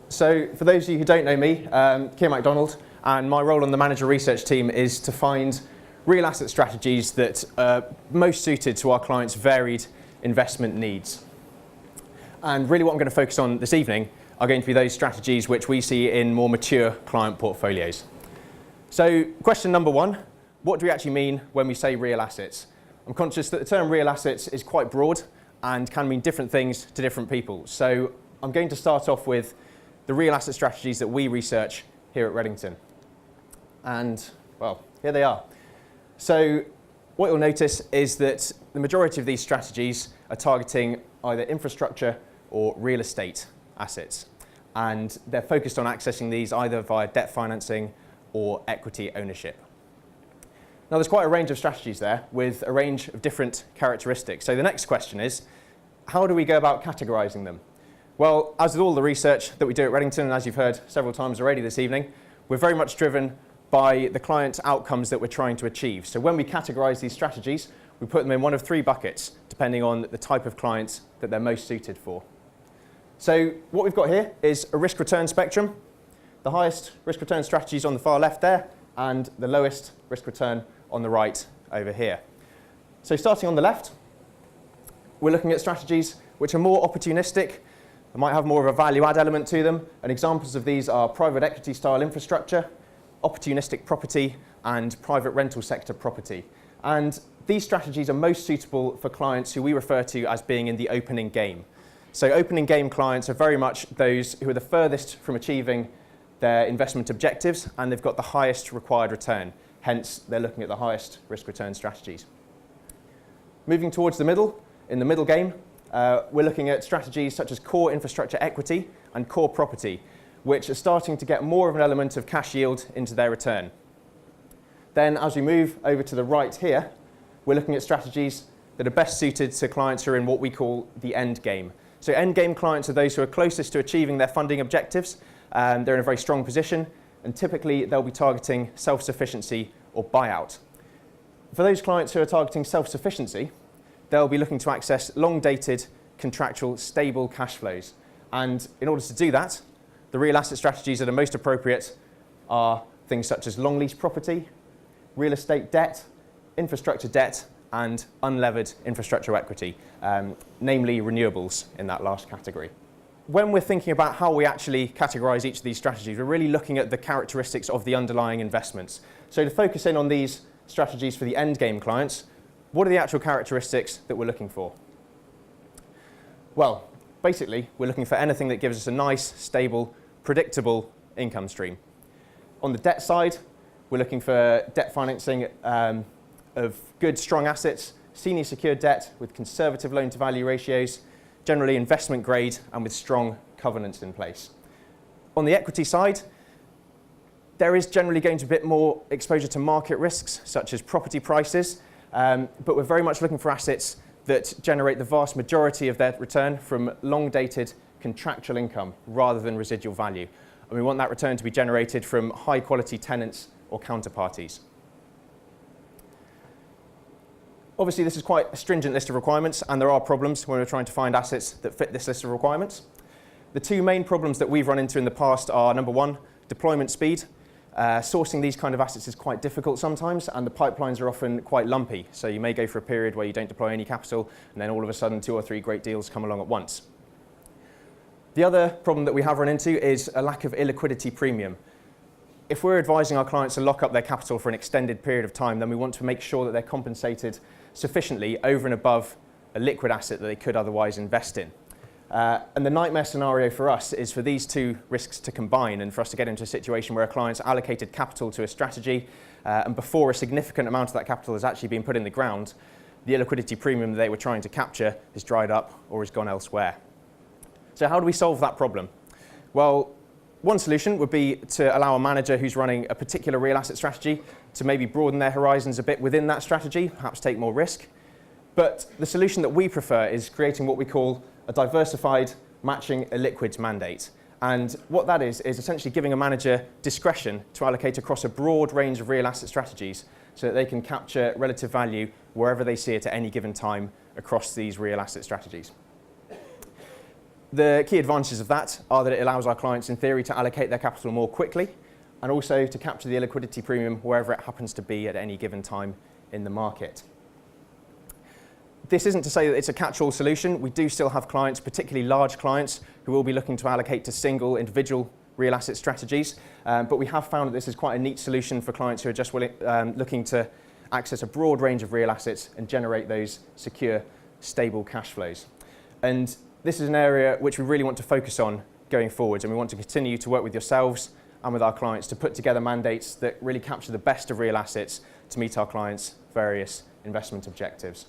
So for those of you who don't know me, Keir Macdonald, and my role on the manager research team is to find real asset strategies that are most suited to our clients' varied investment needs. And really what I'm going to focus on this evening are going to be those strategies which we see in more mature client portfolios. So question number one, what do we actually mean when we say real assets? I'm conscious that the term real assets is quite broad and can mean different things to different people. So I'm going to start off with the real asset strategies that we research here at Reddington. And, well, here they are. So what you'll notice is that the majority of these strategies are targeting either infrastructure or real estate assets. And they're focused on accessing these either via debt financing or equity ownership. Now, there's quite a range of strategies there with a range of different characteristics. So the next question is, how do we go about categorising them? Well, as with all the research that we do at Reddington, and as you've heard several times already this evening, we're very much driven by the client's outcomes that we're trying to achieve. So when we categorise these strategies, we put them in one of three buckets, depending on the type of clients that they're most suited for. So what we've got here is a risk-return spectrum. The highest risk-return strategies on the far left there, and the lowest risk-return on the right over here. So starting on the left, we're looking at strategies which are more opportunistic. They might have more of a value-add element to them, and examples of these are private equity-style infrastructure, opportunistic property, and private rental sector property. And these strategies are most suitable for clients who we refer to as being in the opening game. So opening game clients are very much those who are the furthest from achieving their investment objectives, and they've got the highest required return. Hence, they're looking at the highest risk-return strategies. Moving towards the middle, in the middle game, we're looking at strategies such as core infrastructure equity and core property, which are starting to get more of an element of cash yield into their return. Then as we move over to the right here, we're looking at strategies that are best suited to clients who are in what we call the end game. So end game clients are those who are closest to achieving their funding objectives. They're in a very strong position, and typically they'll be targeting self-sufficiency or buyout. For those clients who are targeting self-sufficiency, they'll be looking to access long-dated, contractual, stable cash flows. And in order to do that, the real asset strategies that are most appropriate are things such as long lease property, real estate debt, infrastructure debt, and unlevered infrastructure equity, namely renewables in that last category. When we're thinking about how we actually categorise each of these strategies, we're really looking at the characteristics of the underlying investments. So to focus in on these strategies for the end game clients, what are the actual characteristics that we're looking for? Well, basically, we're looking for anything that gives us a nice, stable, predictable income stream. On the debt side, we're looking for debt financing of good, strong assets, senior secured debt with conservative loan-to-value ratios, generally investment grade and with strong covenants in place. On the equity side, there is generally going to be a bit more exposure to market risks, such as property prices, but we're very much looking for assets that generate the vast majority of their return from long-dated contractual income rather than residual value. And we want that return to be generated from high-quality tenants or counterparties. Obviously, this is quite a stringent list of requirements, and there are problems when we're trying to find assets that fit this list of requirements. The two main problems that we've run into in the past are, number one, deployment speed. Sourcing these kind of assets is quite difficult sometimes, and the pipelines are often quite lumpy. So you may go for a period where you don't deploy any capital, and then all of a sudden 2 or 3 great deals come along at once. The other problem that we have run into is a lack of illiquidity premium. If we're advising our clients to lock up their capital for an extended period of time, then we want to make sure that they're compensated sufficiently over and above a liquid asset that they could otherwise invest in. And the nightmare scenario for us is for these two risks to combine and for us to get into a situation where a client's allocated capital to a strategy and before a significant amount of that capital has actually been put in the ground, the illiquidity premium that they were trying to capture has dried up or has gone elsewhere. So how do we solve that problem? Well, one solution would be to allow a manager who's running a particular real asset strategy to maybe broaden their horizons a bit within that strategy, perhaps take more risk. But the solution that we prefer is creating what we call a diversified matching illiquids mandate. And what that is essentially giving a manager discretion to allocate across a broad range of real asset strategies so that they can capture relative value wherever they see it at any given time across these real asset strategies. The key advantages of that are that it allows our clients, in theory, to allocate their capital more quickly and also to capture the illiquidity premium wherever it happens to be at any given time in the market. This isn't to say that it's a catch-all solution. We do still have clients, particularly large clients, who will be looking to allocate to single individual real asset strategies, but we have found that this is quite a neat solution for clients who are just looking to access a broad range of real assets and generate those secure, stable cash flows. And this is an area which we really want to focus on going forwards, and we want to continue to work with yourselves and with our clients to put together mandates that really capture the best of real assets to meet our clients' various investment objectives.